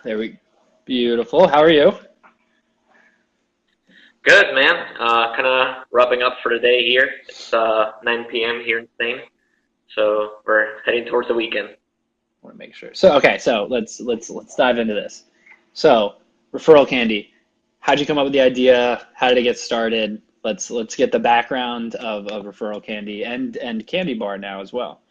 There we Beautiful. How are you? Good, man. Kind of wrapping up for the day here. It's 9 p.m. here in Spain, so we're heading towards the weekend. I want to make sure. So let's dive into this. So, referral candy. How'd you come up with the idea? How did it get started? Let's get the background of referral candy and candy bar now as well.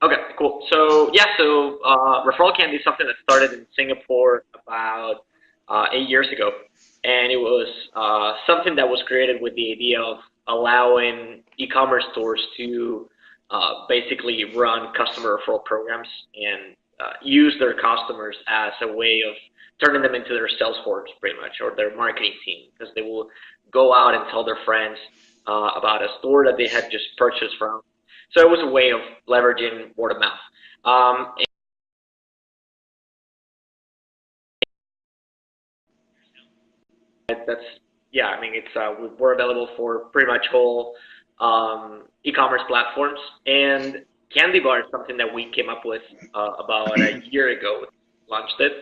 Okay, cool. So yeah, Referral Candy is something that started in Singapore about 8 years ago, and it was something that was created with the idea of allowing e-commerce stores to basically run customer referral programs and use their customers as a way of turning them into their sales force, pretty much, or their marketing team, because they will go out and tell their friends about a store that they had just purchased from. So it was a way of leveraging word of mouth. That's yeah. I mean, it's we're available for pretty much all e-commerce platforms, and Candy Bar is something that we came up with about a year ago. Launched it,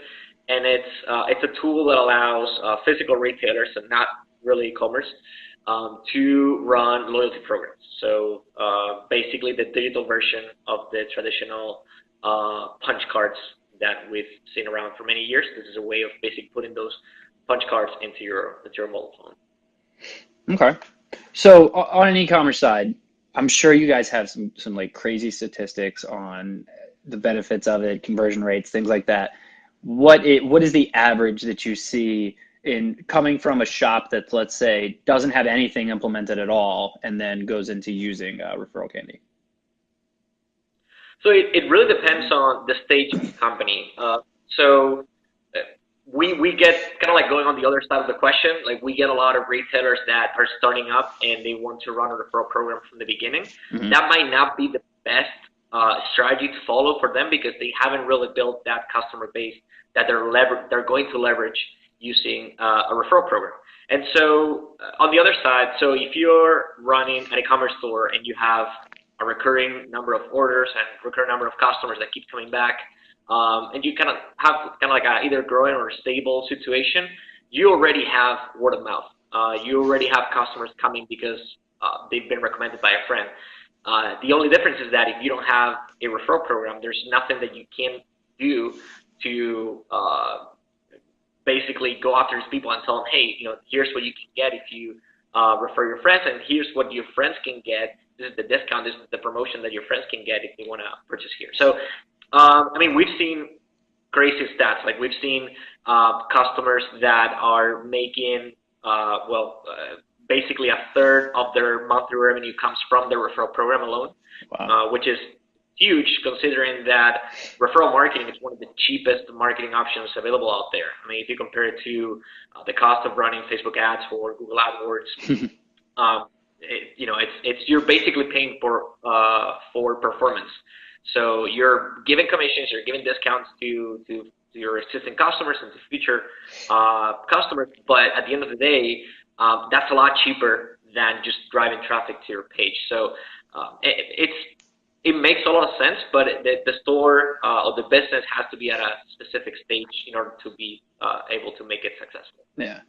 and it's a tool that allows physical retailers and not really e-commerce to run loyalty programs. So basically, the digital version of the traditional punch cards that we've seen around for many years. This is a way of basically putting those punch cards into your mobile phone. Okay. So on an e-commerce side, I'm sure you guys have some like crazy statistics on the benefits of it, conversion rates, things like that. What is the average that you see in coming from a shop that, let's say, doesn't have anything implemented at all and then goes into using referral candy? So it really depends on the stage of the company. So we get kind of like going on the other side of the question. Like we get a lot of retailers that are starting up and they want to run a referral program from the beginning. Hmm. That might not be the best strategy to follow for them because they haven't really built that customer base that they're going to leverage using a referral program. And so on the other side, so if you're running an e-commerce store and you have a recurring number of orders and recurring number of customers that keep coming back, and you kind of have kind of like a either growing or stable situation, you already have word of mouth. You already have customers coming because they've been recommended by a friend. The only difference is that if you don't have a referral program, there's nothing that you can do to basically go after these people and tell them, hey, here's what you can get if you refer your friends, and here's what your friends can get. This is the discount. This is the promotion that your friends can get if they want to purchase here. So, I mean, we've seen crazy stats. Like we've seen customers that are making, basically a third of their monthly revenue comes from the referral program alone, Wow. which is huge considering that referral marketing is one of the cheapest marketing options available out there. I mean, if you compare it to the cost of running Facebook ads or Google AdWords, it's you're basically paying for performance. So you're giving commissions, you're giving discounts to your existing customers and to future customers, but at the end of the day, that's a lot cheaper than just driving traffic to your page. So it makes a lot of sense, but the store or the business has to be at a specific stage in order to be able to make it successful. Yeah.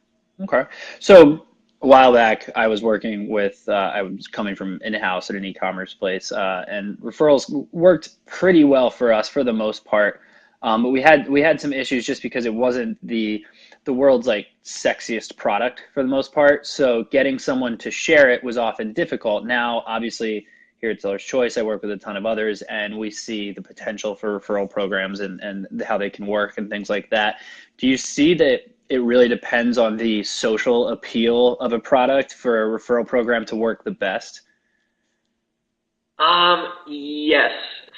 Okay. So a while back, I was working with, I was coming from in-house at an e-commerce place, and referrals worked pretty well for us for the most part. But we had some issues just because it wasn't the world's like sexiest product for the most part. So getting someone to share it was often difficult. Now, obviously, here at Seller's Choice, I work with a ton of others, and we see the potential for referral programs and how they can work and things like that. Do you see that it really depends on the social appeal of a product for a referral program to work the best? Yes.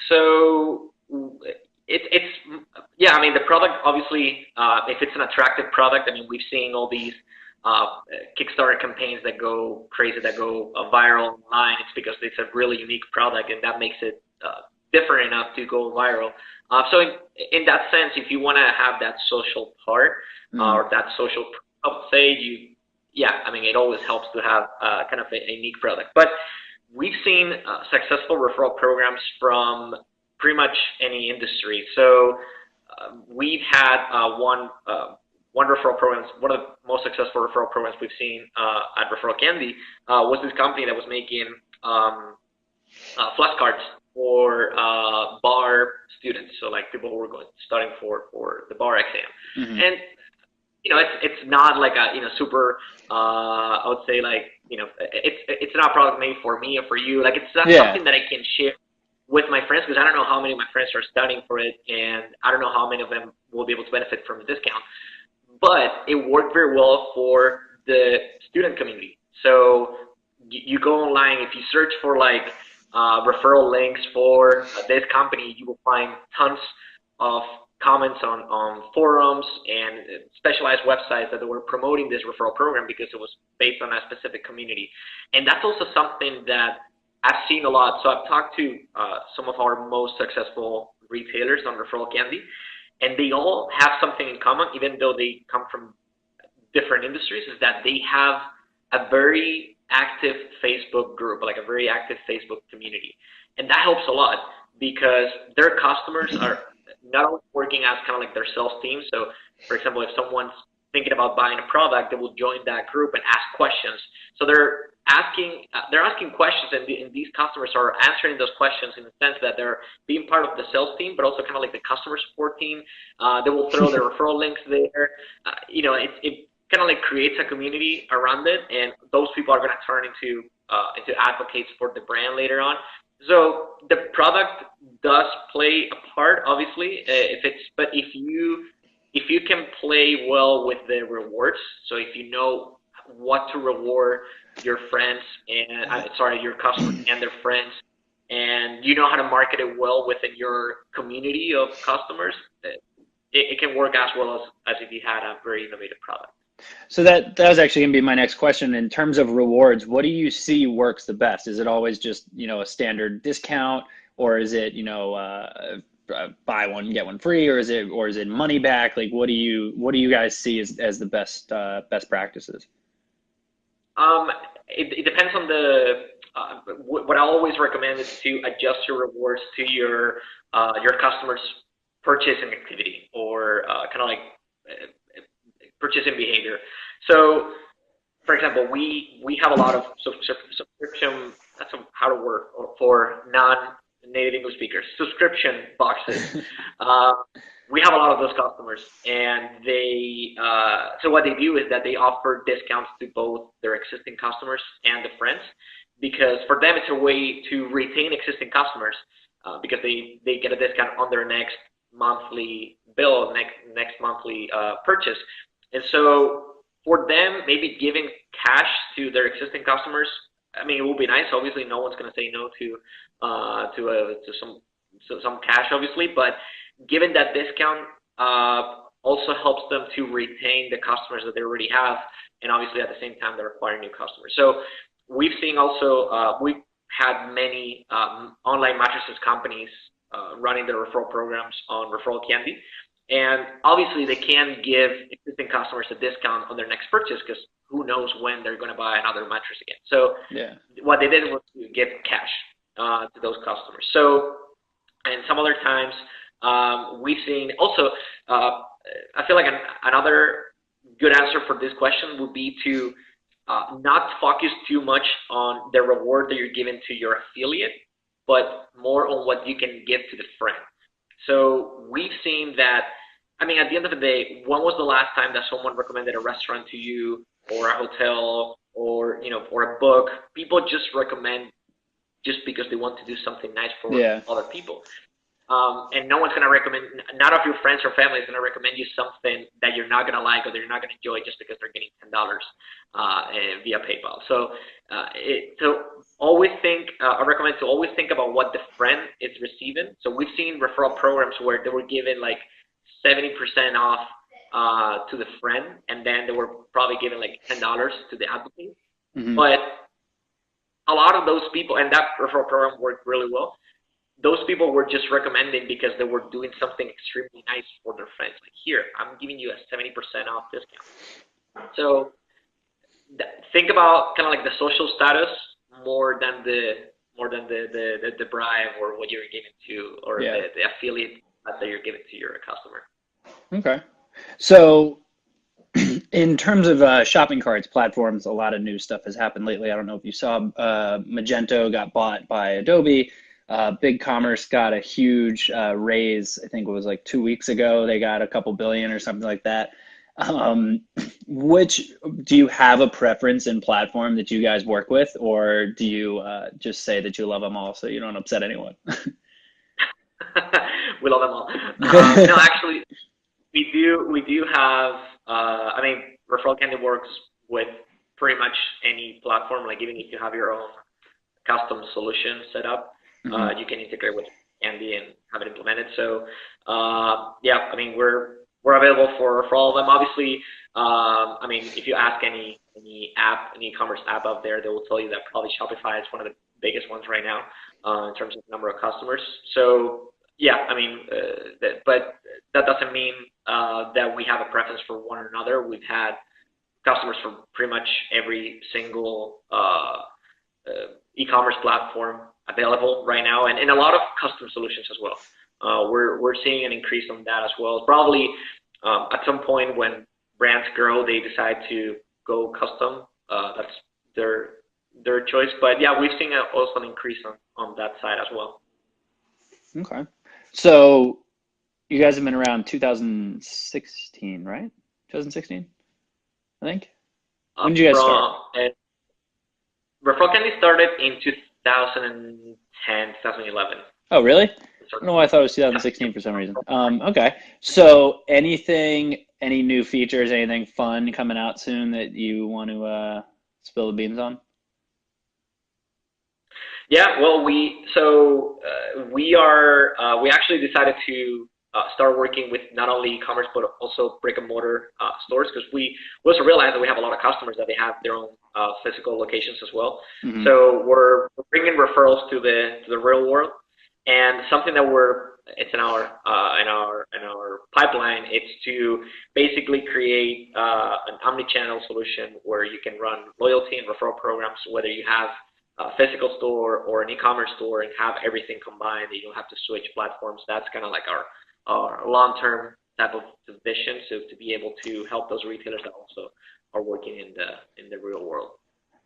So it's yeah. I mean, the product obviously, if it's an attractive product, I mean, we've seen all these Kickstarter campaigns that go crazy, that go viral online. It's because it's a really unique product, and that makes it different enough to go viral. So in that sense, if you want to have that social part or that social, say yeah, I mean, it always helps to have kind of a unique product. But we've seen successful referral programs from pretty much any industry. So we've had one referral program, one of the most successful referral programs we've seen at ReferralCandy was this company that was making flashcards for bar students, so like people who were studying for the bar exam. Mm-hmm. And it's not like a super I would say like it's not a product made for me or for you. Like it's not something that I can share with my friends, because I don't know how many of my friends are studying for it, and I don't know how many of them will be able to benefit from the discount. But it worked very well for the student community. So you go online, if you search for like referral links for this company, you will find tons of comments on forums and specialized websites that were promoting this referral program because it was based on a specific community. And that's also something that I've seen a lot. So I've talked to some of our most successful retailers on ReferralCandy, and they all have something in common, even though they come from different industries, is that they have a very active Facebook group, like a very active Facebook community. And that helps a lot because their customers are not only working as kind of like their sales team. So for example, if someone's thinking about buying a product, they will join that group and ask questions. So they're asking questions, and these customers are answering those questions in the sense that they're being part of the sales team, but also kind of like the customer support team. They will throw their referral links there. It kind of like creates a community around it, and those people are going to turn into advocates for the brand later on. So the product does play a part, obviously, but if you can play well with the rewards, so if you know what to reward your friends and your customers and their friends, and you know how to market it well within your community of customers, it can work as well as if you had a very innovative product. So that was actually going to be my next question. In terms of rewards, what do you see works the best? Is it always just, a standard discount, or is it, buy one, get one free, or is it money back? Like, what do you guys see as the best practices? It depends on what I always recommend is to adjust your rewards to your customers' purchasing activity, or kind of like purchasing behavior. So, for example, we have a lot of subscription. That's how to work for non-native English speakers. Subscription boxes. We have a lot of those customers, and so what they do is that they offer discounts to both their existing customers and the friends, because for them it's a way to retain existing customers, because they get a discount on their next monthly bill, next monthly purchase. And so for them, maybe giving cash to their existing customers, I mean, it will be nice. Obviously, no one's going to say no to some cash, obviously, but giving that discount also helps them to retain the customers that they already have, and obviously at the same time they're acquiring new customers. So we've seen also we've had many online mattresses companies running their referral programs on ReferralCandy. And obviously, they can give existing customers a discount on their next purchase, because who knows when they're going to buy another mattress again. So what they did was to give cash to those customers. So, and some other times we've seen also, I feel like another good answer for this question would be to not focus too much on the reward that you're giving to your affiliate, but more on what you can give to the friend. So we've seen that, I mean, at the end of the day, when was the last time that someone recommended a restaurant to you, or a hotel, or or a book? People just recommend just because they want to do something nice for other people. And no one's going to recommend, none of your friends or family is going to recommend you something that you're not going to like or that you're not going to enjoy just because they're getting $10 via PayPal. So always think, I recommend to always think about what the friend is receiving. So we've seen referral programs where they were given like 70% off to the friend, and then they were probably giving like $10 to the advocate. Mm-hmm. But a lot of those people, and that referral program worked really well, those people were just recommending because they were doing something extremely nice for their friends. Like, here, I'm giving you a 70% off discount. So think about kind of like the social status more than the bribe or what you're giving to, or the affiliate that you're giving to your customer. Okay. So in terms of shopping carts platforms, a lot of new stuff has happened lately. I don't know if you saw Magento got bought by Adobe. BigCommerce got a huge raise. I think it was like 2 weeks ago. They got a couple billion or something like that. Which do you have a preference in platform that you guys work with, or do you just say that you love them all so you don't upset anyone? We love them all. No, actually, we do have. I mean, ReferralCandy works with pretty much any platform. Like even if you have your own custom solution set up, you can integrate with Candy and have it implemented. So yeah, I mean we're available for all of them. Obviously, I mean if you ask any app, an e-commerce app out there, they will tell you that probably Shopify is one of the biggest ones right now in terms of number of customers. So yeah, I mean, but that doesn't mean that we have a preference for one or another. We've had customers from pretty much every single e-commerce platform available right now, and a lot of custom solutions as well. We're seeing an increase on that as well. Probably at some point when brands grow, they decide to go custom. That's their choice. But yeah, we've seen also an increase on that side as well. Okay. So you guys have been around 2016, right? 2016, I think. When did you guys start? ReferralCandy started in 2010, 2011. Oh, really? I don't know why I thought it was 2016 for some reason. Okay. So any new features, anything fun coming out soon that you want to spill the beans on? Yeah, well, we actually decided to start working with not only e-commerce but also brick and mortar stores, because we also realized that we have a lot of customers that they have their own physical locations as well. Mm-hmm. So we're bringing referrals to the real world, and something that it's in our pipeline. It's to basically create an omni-channel solution where you can run loyalty and referral programs, whether you have a physical store or an e-commerce store, and have everything combined. You don't have to switch platforms. That's kind of like our long-term type of vision, so to be able to help those retailers that also are working in the real world.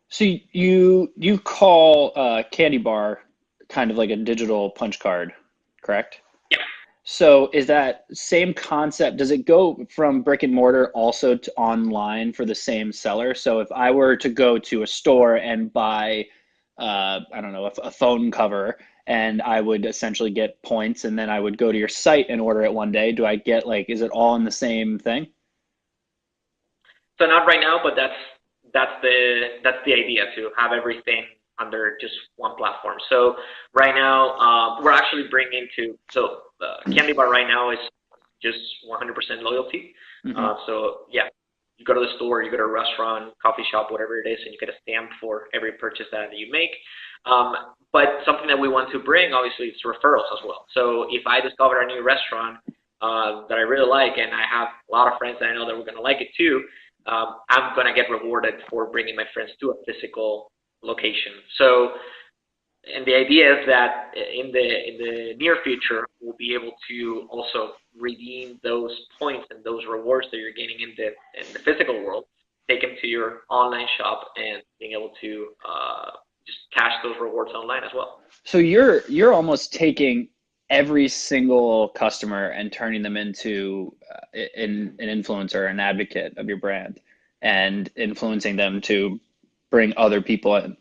So you call Candy Bar kind of like a digital punch card, correct? Yeah. So is that same concept? Does it go from brick and mortar also to online for the same seller? So if I were to go to a store and buy I don't know, a phone cover, and I would essentially get points, and then I would go to your site and order it one day. Do I get is it all in the same thing? So not right now, but that's the idea, to have everything under just one platform. So right now, we're actually bringing Candy Bar right now is just 100% loyalty. Mm-hmm. So yeah, you go to the store, you go to a restaurant, coffee shop, whatever it is, and you get a stamp for every purchase that you make. But something that we want to bring, obviously, is referrals as well. So if I discover a new restaurant that I really like, and I have a lot of friends that I know that we're going to like it too, I'm going to get rewarded for bringing my friends to a physical location. So, and the idea is that in the near future, we'll be able to also redeem those points and those rewards that you're gaining in the physical world, take them to your online shop, and being able to just cash those rewards online as well. So you're almost taking every single customer and turning them into an influencer, an advocate of your brand, and influencing them to bring other people in,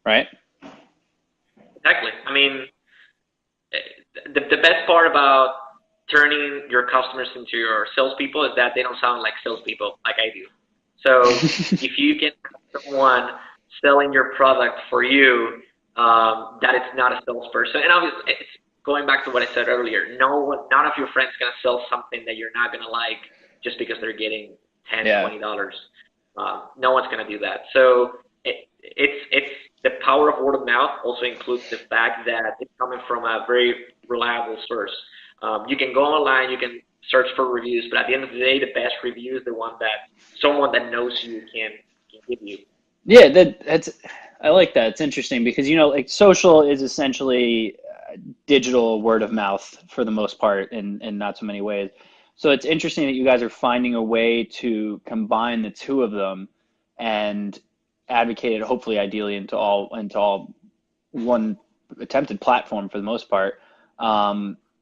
right? Exactly. I mean, the best part about turning your customers into your salespeople is that they don't sound like salespeople like I do. So if you get someone selling your product for you, that it's not a salesperson. And obviously, it's going back to what I said earlier. None of your friends gonna sell something that you're not gonna like just because they're getting $10, $20. No one's gonna do that. So it's the power of word of mouth also includes the fact that it's coming from a very reliable source. You can go online, you can search for reviews, but at the end of the day, the best review is the one that someone that knows you can give you. Yeah, I like that. It's interesting because, social is essentially, digital word of mouth for the most part in not so many ways. So it's interesting that you guys are finding a way to combine the two of them and advocate it, hopefully ideally into all one attempted platform for the most part.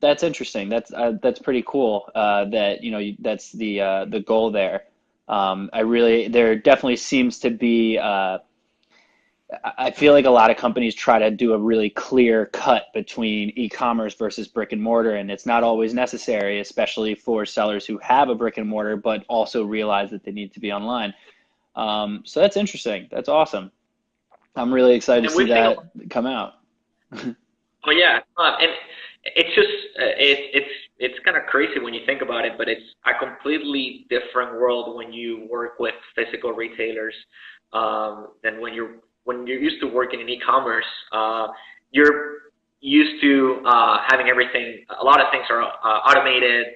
That's interesting. That's pretty cool. That that's the goal there. There definitely seems to be. I feel like a lot of companies try to do a really clear cut between e-commerce versus brick and mortar, and it's not always necessary, especially for sellers who have a brick and mortar but also realize that they need to be online. So that's interesting. That's awesome. I'm really excited to And see we've seen, that come out. oh yeah, and it's just it's kind of crazy when you think about it, but it's a completely different world when you work with physical retailers than when you're used to working in e-commerce. You're used to having everything. A lot of things are automated.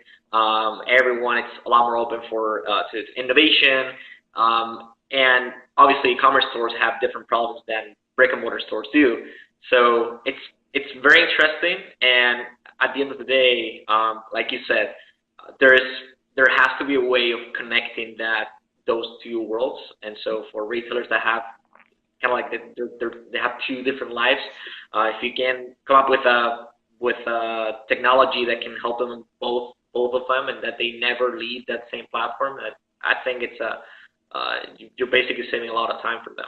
Everyone is a lot more open to innovation. And obviously, e-commerce stores have different problems than brick and mortar stores do. So it's very interesting. And at the end of the day, like you said, there has to be a way of connecting those two worlds. And so for retailers that have kind of like they have two different lives, if you can come up with a technology that can help them both of them, and that they never leave that same platform, I think you're basically saving a lot of time for them.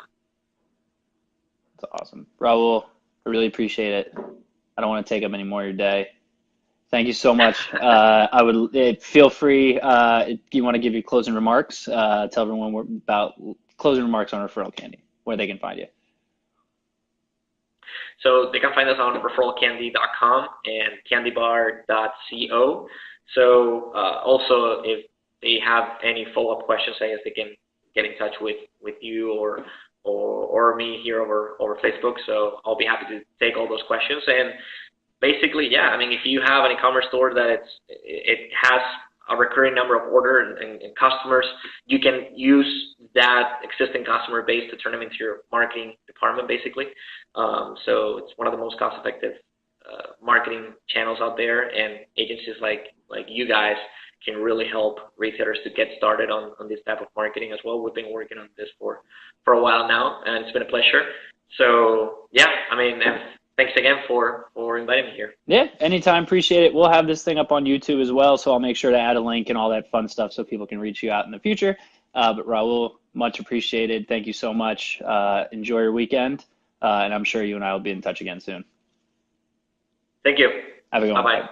That's awesome. Raul, I really appreciate it. I don't want to take up any more of your day. Thank you so much. I would feel free if you want to give your closing remarks. Tell everyone about closing remarks on ReferralCandy, where they can find you. So they can find us on ReferralCandy.com and candybar.co. So also, if they have any follow-up questions, I guess they can get in touch with you or me here over Facebook. So I'll be happy to take all those questions. And basically, yeah, I mean, if you have an e-commerce store that it has a recurring number of orders and customers, you can use that existing customer base to turn them into your marketing department, basically. So it's one of the most cost-effective marketing channels out there, and agencies like you guys can really help retailers to get started on this type of marketing as well. We've been working on this for a while now, and it's been a pleasure. So yeah, I mean, and thanks again for inviting me here. Yeah, anytime. Appreciate it. We'll have this thing up on YouTube as well, so I'll make sure to add a link and all that fun stuff so people can reach you out in the future. But Raul, much appreciated. Thank you so much. Enjoy your weekend, and I'm sure you and I will be in touch again soon. Thank you. Have a good one. Bye-bye.